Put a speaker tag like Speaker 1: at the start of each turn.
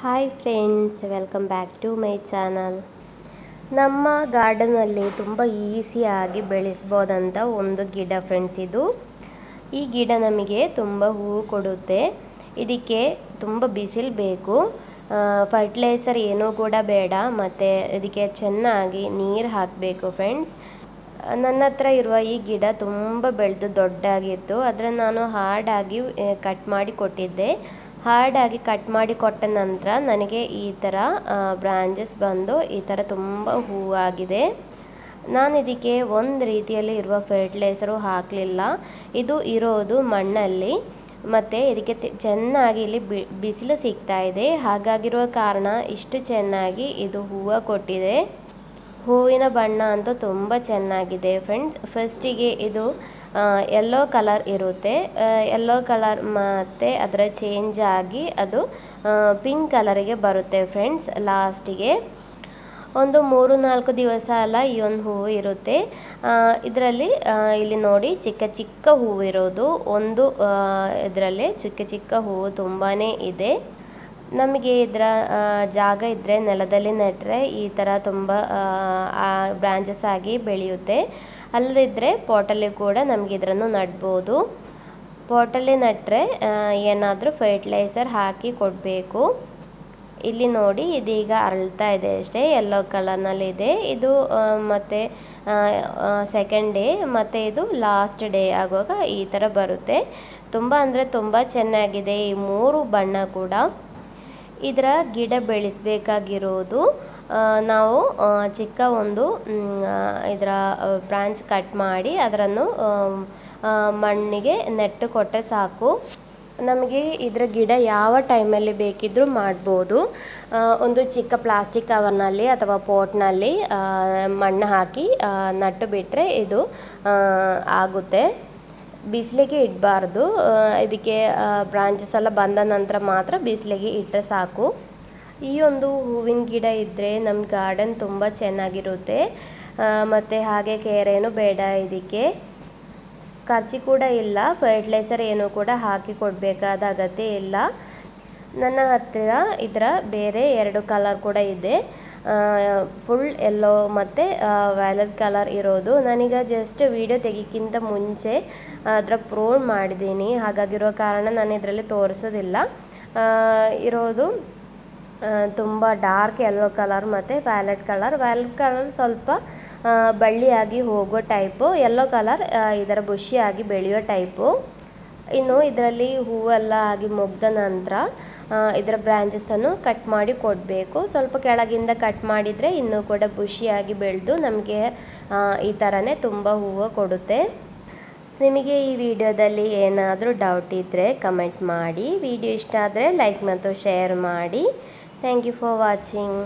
Speaker 1: Hi friends, welcome back to my channel. ನಮ್ಮ ಗಾರ್ಡನಲ್ಲಿ ತುಂಬ ಈಸಿಯಾಗಿ ಬೆಳೆಸ್ಬೋದಂತ ಒಂದು ಗಿಡ ಫ್ರೆಂಡ್ಸ್ ಇದು. ಈ ಗಿಡ ನಮಗೆ ತುಂಬ ಹೂವು ಕೊಡುತ್ತೆ. ಇದಕ್ಕೆ ತುಂಬ ಬಿಸಿಲು ಬೇಕು, ಫರ್ಟಿಲೈಸರ್ ಏನೂ ಕೂಡ ಬೇಡ, ಮತ್ತು ಇದಕ್ಕೆ ಚೆನ್ನಾಗಿ ನೀರು ಹಾಕಬೇಕು ಫ್ರೆಂಡ್ಸ್. ನನ್ನ ಹತ್ರ ಇರುವ ಈ ಗಿಡ ತುಂಬ ಬೆಳೆದು ದೊಡ್ಡಾಗಿತ್ತು. ಅದನ್ನು ನಾನು ಹಾರ್ಡಾಗಿ ಕಟ್ ಮಾಡಿ ಕೊಟ್ಟಿದ್ದೆ. ಹಾರ್ಡಾಗಿ ಕಟ್ ಮಾಡಿ ಕೊಟ್ಟ ನಂತರ ನನಗೆ ಈ ಥರ ಬ್ರಾಂಚಸ್ ಬಂದು ಈ ಥರ ತುಂಬ ಹೂವಾಗಿದೆ. ನಾನು ಇದಕ್ಕೆ ಒಂದು ರೀತಿಯಲ್ಲಿ ಇರುವ ಫರ್ಟಿಲೈಸರು ಹಾಕಲಿಲ್ಲ. ಇದು ಇರೋದು ಮಣ್ಣಲ್ಲಿ, ಮತ್ತು ಇದಕ್ಕೆ ಚೆನ್ನಾಗಿ ಇಲ್ಲಿ ಬಿಸಿಲು ಸಿಗ್ತಾ ಇದೆ. ಹಾಗಾಗಿರುವ ಕಾರಣ ಇಷ್ಟು ಚೆನ್ನಾಗಿ ಇದು ಹೂವು ಕೊಟ್ಟಿದೆ. ಹೂವಿನ ಬಣ್ಣ ಅಂತೂ ತುಂಬ ಚೆನ್ನಾಗಿದೆ ಫ್ರೆಂಡ್ಸ್. ಫಸ್ಟಿಗೆ ಇದು ಯೆಲ್ಲೋ ಕಲರ್ ಇರುತ್ತೆ. ಯೆಲ್ಲೋ ಕಲರ್ ಮತ್ತು ಅದರ ಚೇಂಜ್ ಆಗಿ ಅದು ಪಿಂಕ್ ಕಲರಿಗೆ ಬರುತ್ತೆ ಫ್ರೆಂಡ್ಸ್. ಲಾಸ್ಟಿಗೆ ಒಂದು 3-4 ದಿವಸ ಅಲ್ಲ ಈ ಒಂದು ಹೂವು ಇರುತ್ತೆ. ಇದರಲ್ಲಿ ಇಲ್ಲಿ ನೋಡಿ ಚಿಕ್ಕ ಚಿಕ್ಕ ಹೂವು ಇರೋದು ಒಂದು, ಇದರಲ್ಲಿ ಚಿಕ್ಕ ಚಿಕ್ಕ ಹೂವು ತುಂಬಾ ಇದೆ. ನಮಗೆ ಇದರ ಜಾಗ ಇದ್ದರೆ ನೆಲದಲ್ಲಿ ನೆಟ್ಟರೆ ಈ ಥರ ತುಂಬ ಬ್ರಾಂಚಸ್ ಆಗಿ ಬೆಳೆಯುತ್ತೆ. ಅಲ್ಲದಿದ್ದರೆ ಪಾಟಲ್ಲಿ ಕೂಡ ನಮಗೆ ಇದನ್ನು ನೆಡ್ಬೋದು. ಪಾಟಲ್ಲಿ ನೆಟ್ಟರೆ ಏನಾದರೂ ಫರ್ಟಿಲೈಸರ್ ಹಾಕಿ ಕೊಡಬೇಕು. ಇಲ್ಲಿ ನೋಡಿ ಇದೀಗ ಅರಳ್ತಾ ಇದೆ ಅಷ್ಟೇ, ಯೆಲ್ಲೋ ಕಲರ್ನಲ್ಲಿದೆ ಇದು. ಮತ್ತು ಸೆಕೆಂಡ್ ಡೇ ಮತ್ತು ಇದು ಲಾಸ್ಟ್ ಡೇ ಆಗುವಾಗ ಈ ಥರ ಬರುತ್ತೆ. ತುಂಬ ಅಂದರೆ ತುಂಬ ಚೆನ್ನಾಗಿದೆ ಈ 3 ಬಣ್ಣ ಕೂಡ. ಇದರ ಗಿಡ ಬೆಳೆಸಬೇಕಾಗಿರೋದು, ನಾವು ಚಿಕ್ಕ ಒಂದು ಇದರ ಬ್ರಾಂಚ್ ಕಟ್ ಮಾಡಿ ಅದನ್ನು ಮಣ್ಣಿಗೆ ನೆಟ್ಟು ಕೊಟ್ಟರೆ ಸಾಕು. ನಮಗೆ ಇದರ ಗಿಡ ಯಾವ ಟೈಮಲ್ಲಿ ಬೇಕಿದ್ದರೂ ಮಾಡ್ಬೋದು. ಒಂದು ಚಿಕ್ಕ ಪ್ಲಾಸ್ಟಿಕ್ ಕವರ್ನಲ್ಲಿ ಅಥವಾ ಪೋಟ್ನಲ್ಲಿ ಮಣ್ಣು ಹಾಕಿ ನಟ್ಟು ಬಿಟ್ಟರೆ ಇದು ಆಗುತ್ತೆ. ಬಿಸಿಲಿಗೆ ಇಡಬಾರ್ದು. ಇದಕ್ಕೆ ಬ್ರಾಂಚಸ್ ಎಲ್ಲ ಬಂದ ನಂತರ ಮಾತ್ರ ಬಿಸಿಲಿಗೆ ಇಟ್ಟರೆ ಸಾಕು. ಈ ಒಂದು ಹೂವಿನ ಗಿಡ ಇದ್ದರೆ ನಮ್ಮ ಗಾರ್ಡನ್ ತುಂಬ ಚೆನ್ನಾಗಿರುತ್ತೆ. ಮತ್ತು ಹಾಗೆ ಕೇರ್ ಏನು ಬೇಡ, ಇದಕ್ಕೆ ಖರ್ಚು ಕೂಡ ಇಲ್ಲ. ಫರ್ಟಿಲೈಸರ್ ಏನು ಕೂಡ ಹಾಕಿ ಕೊಡಬೇಕಾದ ಅಗತ್ಯ ಇಲ್ಲ. ನನ್ನ ಹತ್ತಿರ ಇದರ ಬೇರೆ 2 ಕಲರ್ ಕೂಡ ಇದೆ, ಫುಲ್ ಯೆಲ್ಲೋ ಮತ್ತು ವ್ಯಾಲೆಟ್ ಕಲರ್ ಇರೋದು. ನಾನೀಗ ಜಸ್ಟ್ ವಿಡಿಯೋ ತೆಗಿಕ್ಕಿಂತ ಮುಂಚೆ ಅದರ ಪ್ರೂನ್ ಮಾಡಿದ್ದೀನಿ. ಹಾಗಾಗಿರೋ ಕಾರಣ ನಾನು ಇದರಲ್ಲಿ ತೋರಿಸೋದಿಲ್ಲ. ಇರೋದು ತುಂಬ ಡಾರ್ಕ್ ಯೆಲ್ಲೋ ಕಲರ್ ಮತ್ತು ವ್ಯಾಲೆಟ್ ಕಲರ್ ಸ್ವಲ್ಪ ಬಳ್ಳಿಯಾಗಿ ಹೋಗೋ ಟೈಪು. ಯೆಲ್ಲೋ ಕಲರ್ ಇದರ ಬುಷಿಯಾಗಿ ಬೆಳೆಯೋ ಟೈಪು. ಇನ್ನು ಇದರಲ್ಲಿ ಹೂವೆಲ್ಲ ಆಗಿ ಮುಗ್ದ ನಂತರ ಇದರ ಬ್ರಾಂಚಸನ್ನು ಕಟ್ ಮಾಡಿ ಕೊಡಬೇಕು. ಸ್ವಲ್ಪ ಕೆಳಗಿಂದ ಕಟ್ ಮಾಡಿದರೆ ಇನ್ನೂ ಕೂಡ ಬುಷಿಯಾಗಿ ಬೆಳೆದು ನಮಗೆ ಈ ಥರನೇ ತುಂಬ ಹೂವು ಕೊಡುತ್ತೆ. ನಿಮಗೆ ಈ ವಿಡಿಯೋದಲ್ಲಿ ಏನಾದರೂ ಡೌಟ್ ಇದ್ದರೆ ಕಮೆಂಟ್ ಮಾಡಿ. ವಿಡಿಯೋ ಇಷ್ಟ ಆದರೆ ಲೈಕ್ ಮತ್ತು ಶೇರ್ ಮಾಡಿ. Thank you for watching.